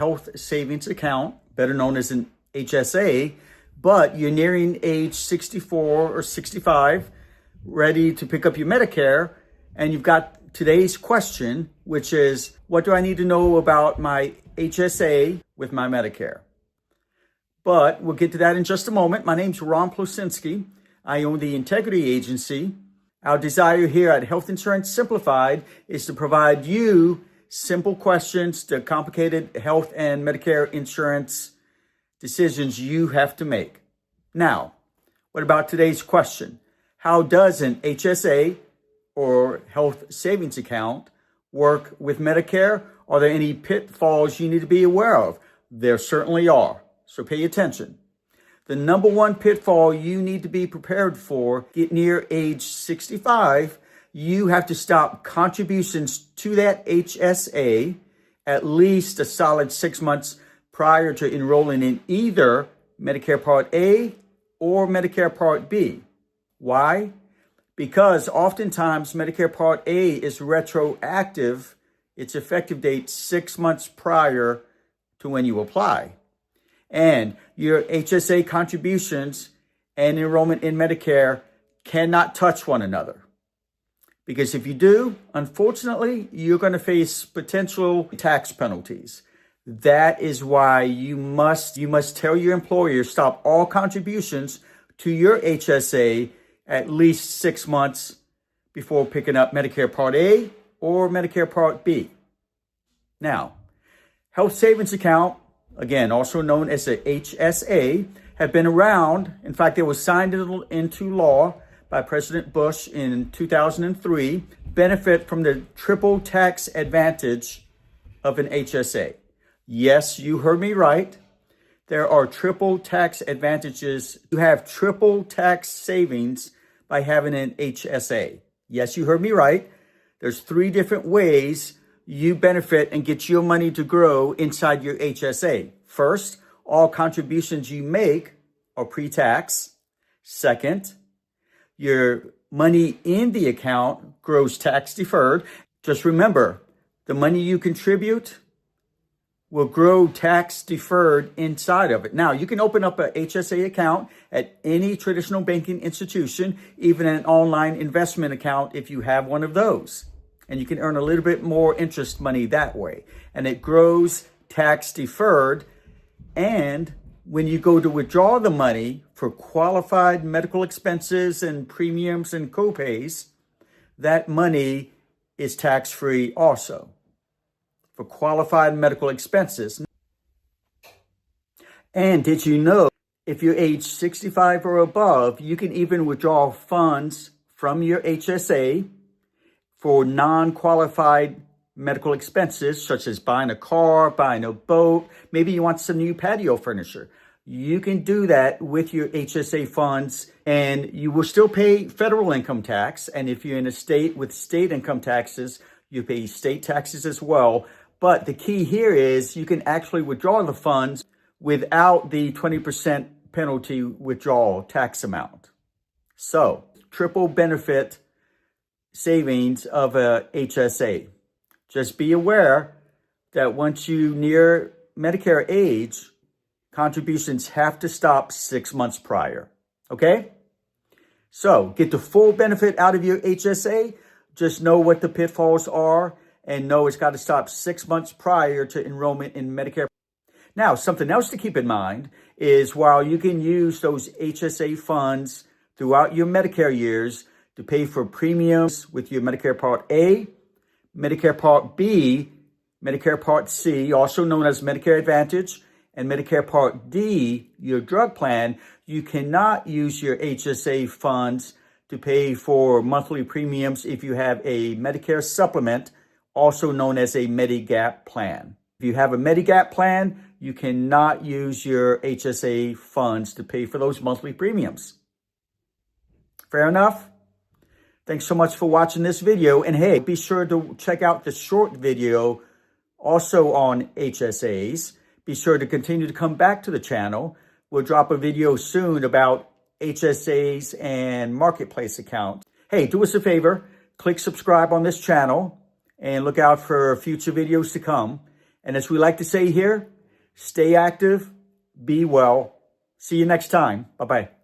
health savings account, better known as an HSA, but you're nearing age 64 or 65, ready to pick up your Medicare, and you've got today's question, which is, what do I need to know about my HSA with my Medicare? But we'll get to that in just a moment. My name's Ron Plosinski. I own the Integrity Agency. Our desire here at Health Insurance Simplified is to provide you simple questions to complicated health and Medicare insurance decisions you have to make. Now, what about today's question? How does an HSA or health savings account work with Medicare? Are there any pitfalls you need to be aware of? There certainly are, so pay attention. The number one pitfall you need to be prepared for, get near age 65, you have to stop contributions to that HSA at least a solid 6 months prior to enrolling in either Medicare Part A or Medicare Part B. Why? Because oftentimes Medicare Part A is retroactive, its effective date 6 months prior to when you apply. And your HSA contributions and enrollment in Medicare cannot touch one another. Because if you do, unfortunately, you're going to face potential tax penalties. That is why you must tell your employer, stop all contributions to your HSA at least 6 months before picking up Medicare Part A or Medicare Part B. Now, health savings account, again, also known as a HSA, have been around. In fact, it was signed into law by President Bush in 2003, benefit from the triple tax advantage of an HSA. Yes, you heard me right. There are triple tax advantages. You have triple tax savings by having an HSA. Yes, you heard me right. There's 3 different ways you benefit and get your money to grow inside your HSA. First, all contributions you make are pre-tax. Second, your money in the account grows tax deferred. Just remember, the money you contribute will grow tax deferred inside of it. Now, you can open up a HSA account at any traditional banking institution, even an online investment account if you have one of those. And you can earn a little bit more interest money that way. And it grows tax deferred. And when you go to withdraw the money for qualified medical expenses and premiums and copays, that money is tax-free also for qualified medical expenses. And did you know, if you're age 65 or above, you can even withdraw funds from your HSA for non-qualified medical expenses, such as buying a car, buying a boat, maybe you want some new patio furniture. You can do that with your HSA funds, and you will still pay federal income tax. And if you're in a state with state income taxes, you pay state taxes as well. But the key here is you can actually withdraw the funds without the 20% penalty withdrawal tax amount. So, triple benefit savings of a HSA. Just be aware that once you near Medicare age, contributions have to stop 6 months prior. Okay? So, get the full benefit out of your HSA. Just know what the pitfalls are and know it's got to stop 6 months prior to enrollment in Medicare. Now, something else to keep in mind is while you can use those HSA funds throughout your Medicare years to pay for premiums with your Medicare Part A, Medicare Part B, Medicare Part C, also known as Medicare Advantage, and Medicare Part D, your drug plan, you cannot use your HSA funds to pay for monthly premiums if you have a Medicare supplement, also known as a Medigap plan. If you have a Medigap plan, you cannot use your HSA funds to pay for those monthly premiums. Fair enough? Thanks so much for watching this video. And hey, be sure to check out the short video also on HSAs. Be sure to continue to come back to the channel. We'll drop a video soon about HSAs and marketplace accounts. Hey, do us a favor, click subscribe on this channel and look out for future videos to come. And as we like to say here, stay active, be well. See you next time. Bye-bye.